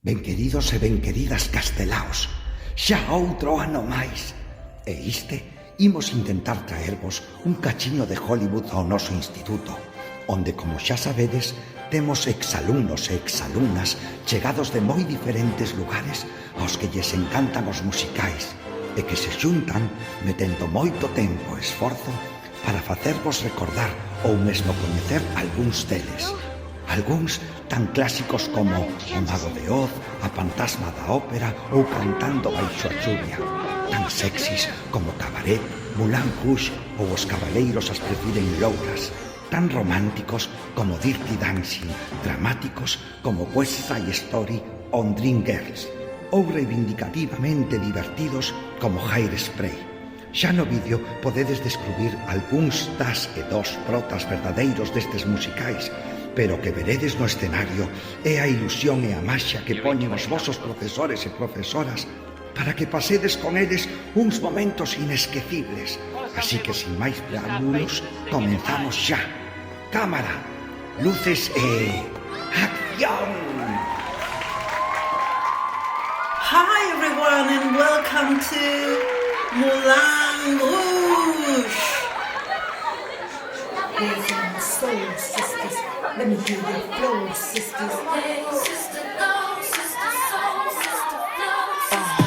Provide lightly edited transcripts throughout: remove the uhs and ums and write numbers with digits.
Benqueridos e benqueridas castelaos, xa outro ano máis. E imos intentar traervos un cachiño de Hollywood ao noso instituto, onde, como xa sabedes, temos exalumnos e exalumnas chegados de moi diferentes lugares aos que lles encantan os musicais e que se xuntan metendo moito tempo e esforzo para facervos recordar ou mesmo coñecer algúns deles. Algúns tan clásicos como O Mago de Oz, A Fantasma da Ópera ou Cantando baixo a chuvia, tan sexys como Cabaret, Moulin Rouge ou Os Cabaleiros as prefiren louras, tan románticos como Dirty Dancing, dramáticos como West Side Story ou Dreamgirls, ou reivindicativamente divertidos como Hairspray. Xa no vídeo podedes descubrir algúns das e dos protas verdadeiros destes musicais, pero que veredes no escenario é a ilusión e a maxia que poñen os vosos profesores e profesoras para que pasedes con eles uns momentos inesquecibles. Así que, sin máis preámbulos, comenzamos xa. Cámara, luces e... ¡acción! Hi everyone and welcome to Moulin Rouge. Here's some soul sisters. Let me hear your flow, sisters. Hey, sister, go, sister, soul, sister, flow, sister.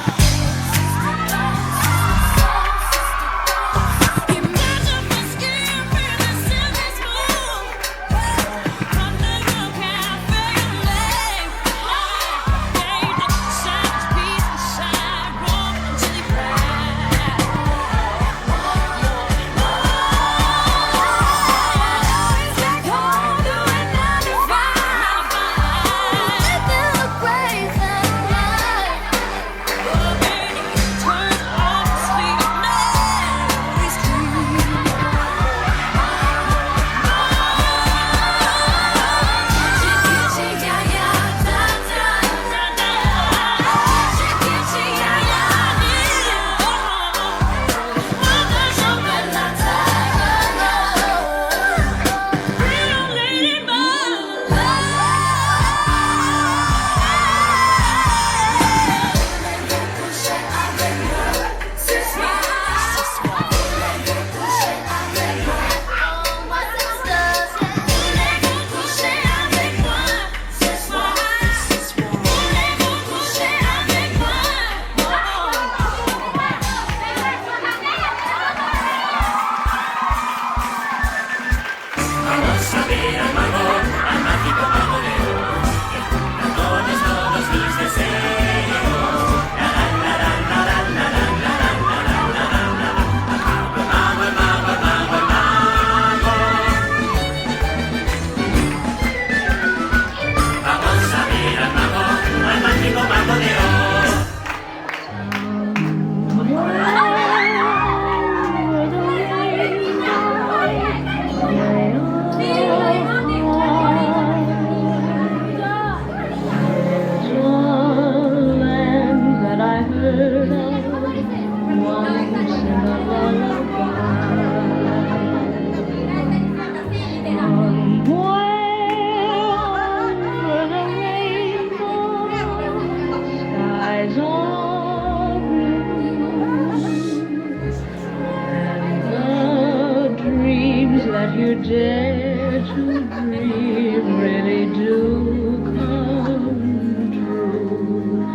You dare to dream really do come true.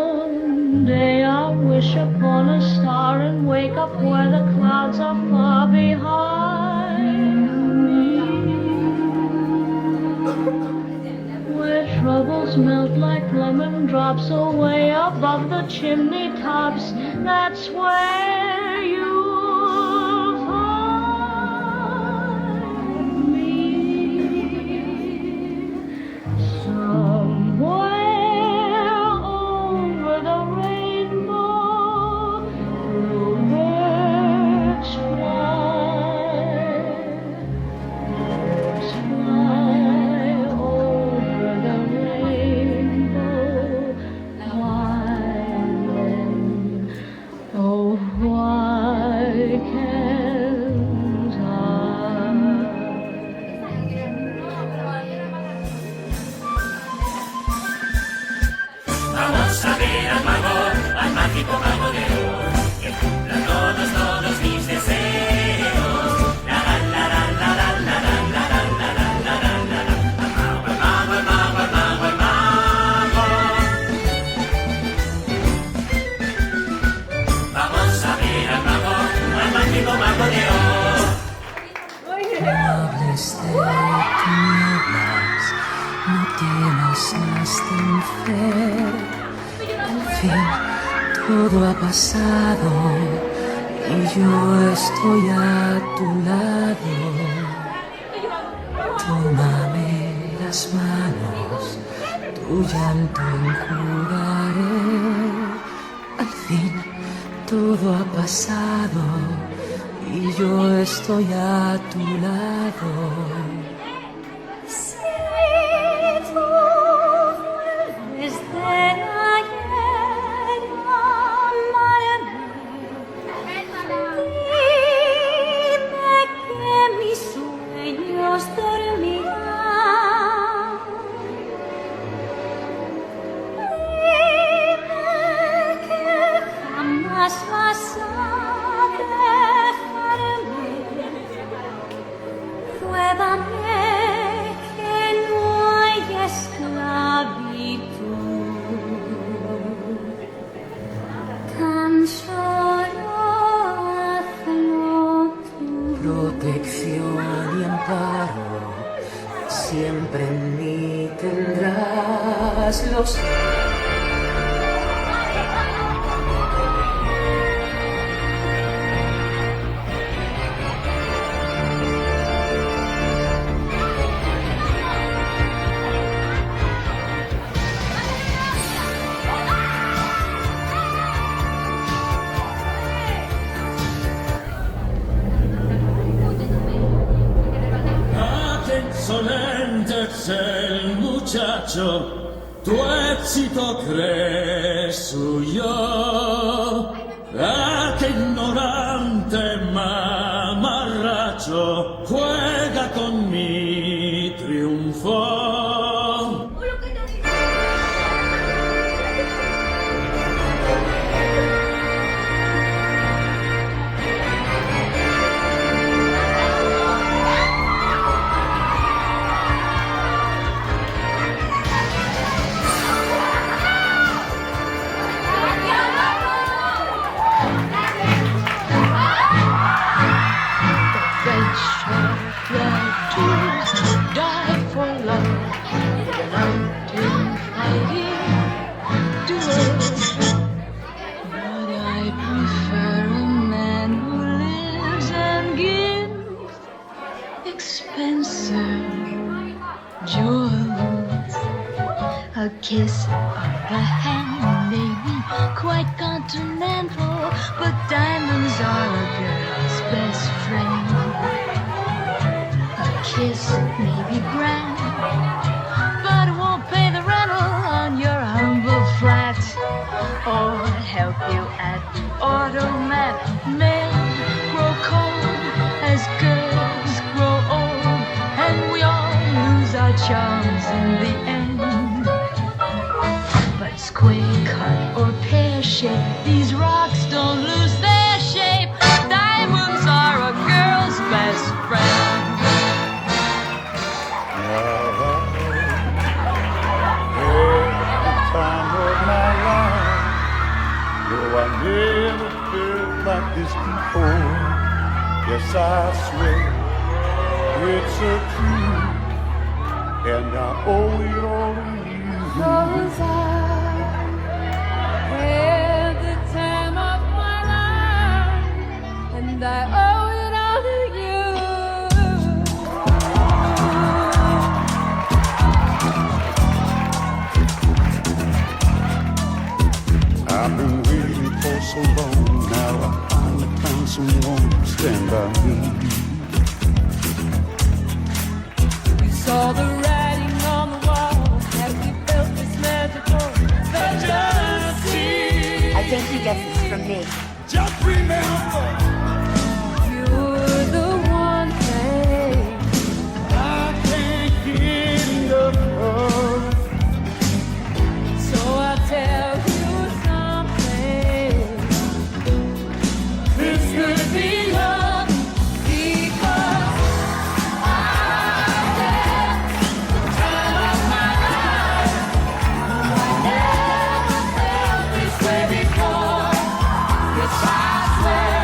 Someday I'll wish upon a star and wake up where the clouds are far behind me, where troubles melt like lemon drops away above the chimney tops. That's where you oh, nubes de tinieblas, no tienes más de fe. Al fin todo ha pasado y yo estoy a tu lado. Tómame las manos, tu llanto enjugaré. Al fin todo ha pasado y yo estoy a tu lado. Si tú vuelves de ayer a amarme, dime que mis sueños dormirán. Dime que jamás vas a dejarme. Pruébame que no hay esclavitud. Tan solo hazlo tú. Protección y amparo, siempre en mí tendrás los... Ah, che insolente sei il muchacho, tu éxito crees suyo. Ah, che ignorante mamarracho, juega con mi triunfo. Die for love, fighting duels. But I prefer a man who lives and gives expensive jewels. A kiss of the hand may be quite continental, but diamonds are a girl's best friend. A kiss may be grand, but it won't pay the rental on your humble flat, or help you at the automat. Men grow cold as girls grow old, and we all lose our charms in the end. But square cut or pear shape, these rocks don't lose their shape. Diamonds are a girl's best friend. I never felt like this before. Yes, I swear it's a truth, and I owe it all to you. 'Cause I had the time of my life, and I owe it all to you. I've been waiting for so long, now I finally found someone to stand by me. We saw the writing on the wall as we felt this magical fantasy. I think he gets this from me. Just remember, You're the one thing I can't get enough of. so I tell you something. This could be love. Because I had the time of my life. I never felt this way before. Yes, I swear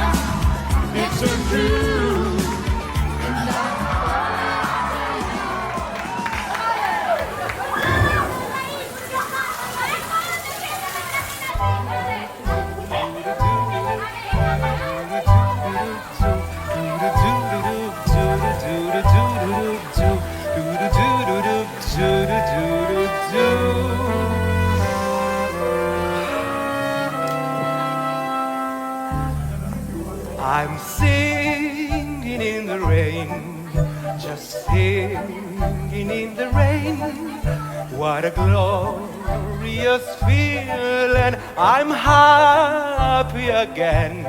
singing in the rain. What a glorious feeling. I'm happy again.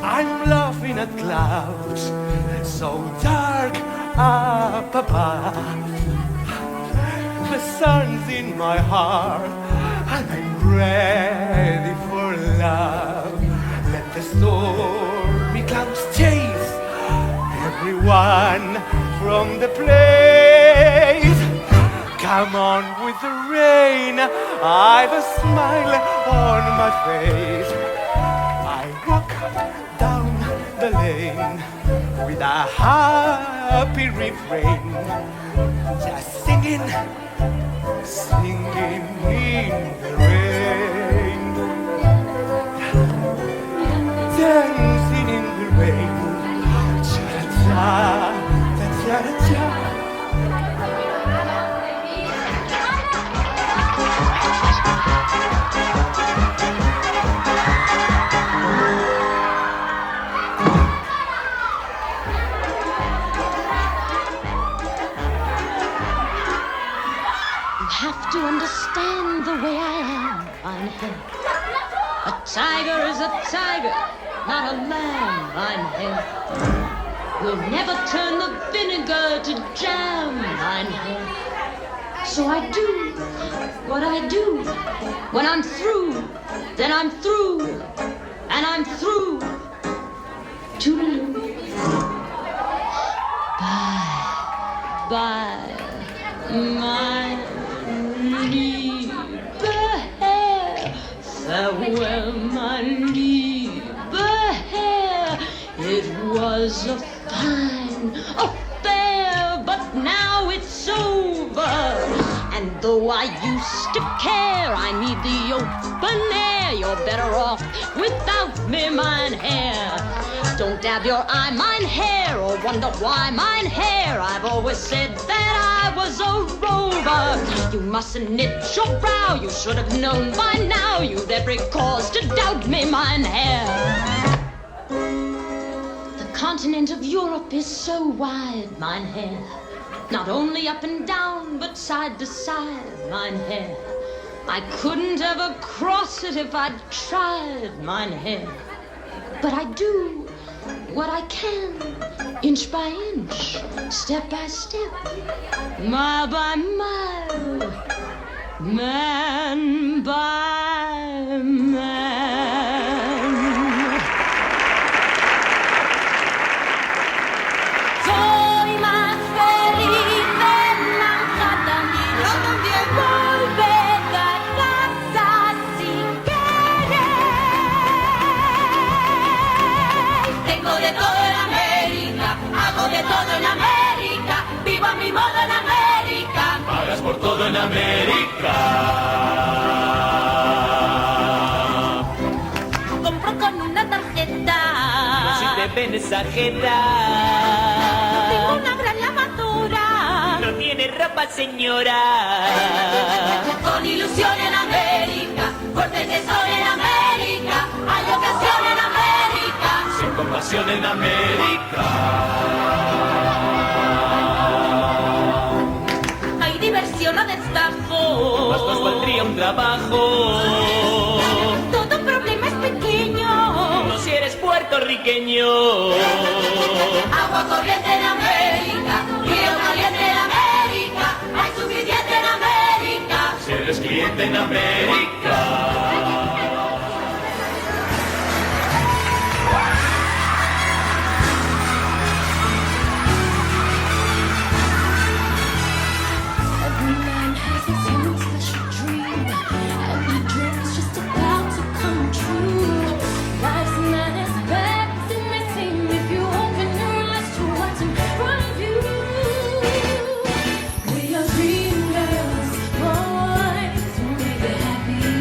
I'm laughing at clouds so dark up above. The sun's in my heart and I'm ready for love. Let the stormy clouds chase everyone from the place. Come on with the rain, I've a smile on my face. I walk down the lane with a happy refrain, just singing, singing in the rain, dancing in the rain. Cha-cha, cha-cha-cha. Have to understand the way I am, mein Herr. A tiger is a tiger, not a lamb, mein Herr. We'll never turn the vinegar to jam, mein Herr. So I do what I do. When I'm through, then I'm through, and I'm through. Toodaloo. Bye, bye, my lieber Herr, farewell, my lieber Herr. It was a fine affair, but now it's over. And though I used to care, I need the open air. You're better off without me, mein Herr. Don't dab your eye, mein Herr, or wonder why, mein Herr. I've always said that I was a rover. You mustn't knit your brow. You should have known by now. You've every cause to doubt me, mein Herr. The continent of Europe is so wide, mein Herr. Not only up and down, but side to side, mein Herr. I couldn't ever cross it if I'd tried, mein Herr. But I do what I can, inch by inch, step by step, mile by mile, man by man. Soy más feliz en Manhattan. Yo también. Volver a casa si querer. Tengo de todo en América, hago de todo en América, vivo a mi modo en América. Pagas por todo en América. Compro con una tarjeta. Si te ven esa jeta, Tengo una gran lavadora. no tiene ropa, señora. Con ilusión en América, fuerte que soy en América, hay ocasión en América. Sin compasión en América. Hay diversión o destajo. Más nos valdría un trabajo. Todo problema es pequeño. No si eres puertorriqueño. Agua corriente en América, río caliente en América, hay suficiente en América. Si eres cliente en América. Every man has his own special dream. Every dream is just about to come true. Life's not as bad as it may seem if you open your eyes to what's in front of you. We are dream girls, boys, who make it happy.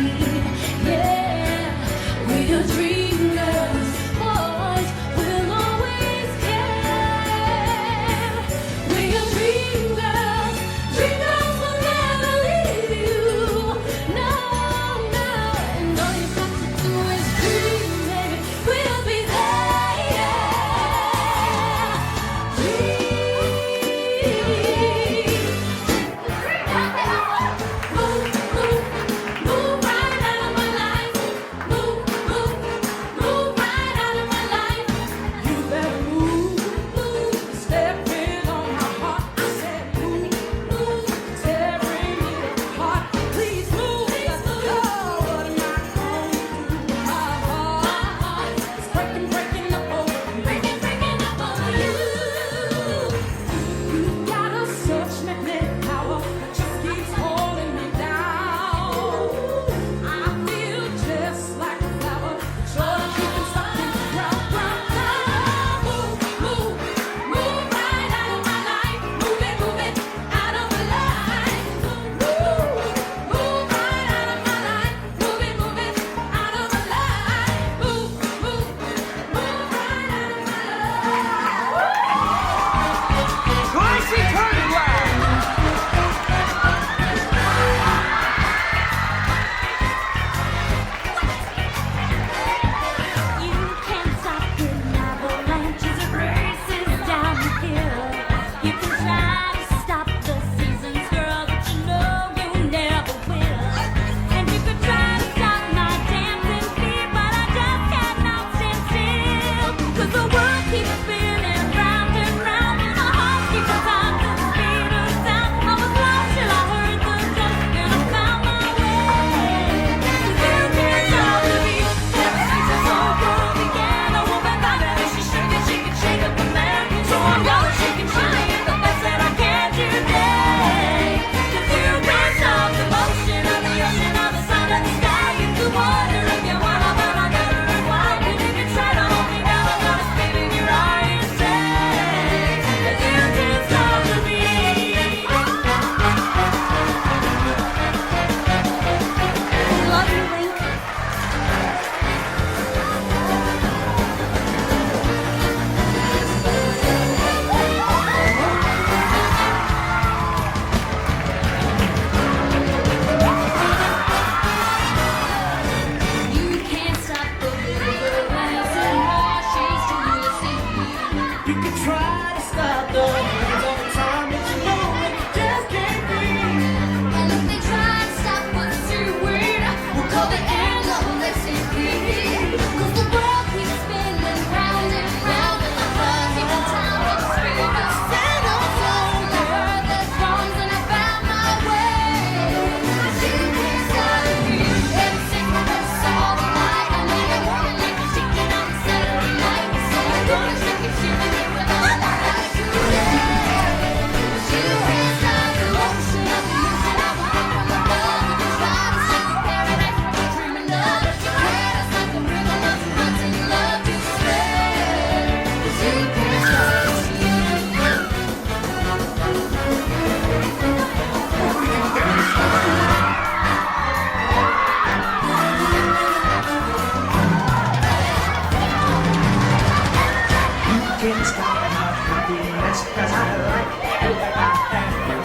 just 'cause I like you and I am you.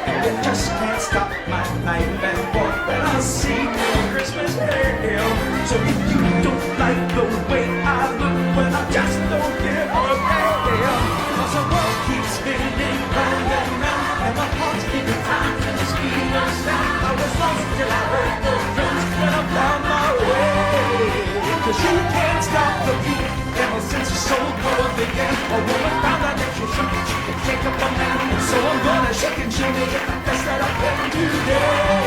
And you just can't stop my life and what that I'll see till Christmas Hill. So if you don't like the way I look, well I just don't give a damn. 'Cause the world keeps spinning round and round, and my heart's keeping time to the speed of sound. I was lost till I heard the drums when I found my way. 'Cause you can't stop the beat. Ever since the soul world began, a woman found out that she can shake up a man. So I'm gonna shake and show me the best that I can today.